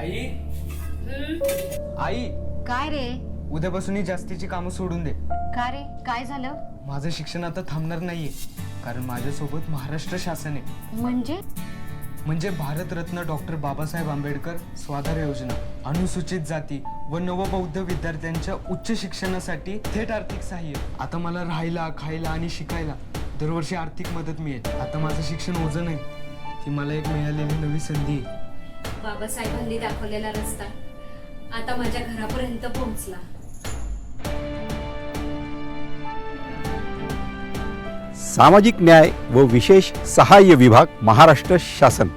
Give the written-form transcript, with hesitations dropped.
आई आई काय रे? उद्यापासून जास्तीची कामं सोडून दे. का रे, काय झालं? माझं शिक्षण आता थांबणार नाहीये, कारण माझ्यासोबत महाराष्ट्र शासन आहे. म्हणजे भारतरत्न डॉक्टर बाबासाहेब आंबेडकर स्वाधार योजना, अनुसूचित जाती व नवबौद्ध विद्यार्थ्यांच्या उच्च शिक्षणासाठी थेट आर्थिक सहाय्य. आता मला राहायला, खायला आणि शिकायला दरवर्षी आर्थिक मदत मिळेल. आता माझं शिक्षण ओझं नाही, ती मला एक मिळालेली नवी संधी आहे. बाबासाहेबांनी दाखवलेला रस्ता आता माझ्या घरापर्यंत पोहोचला. सामाजिक न्याय व विशेष सहाय्य विभाग, महाराष्ट्र शासन.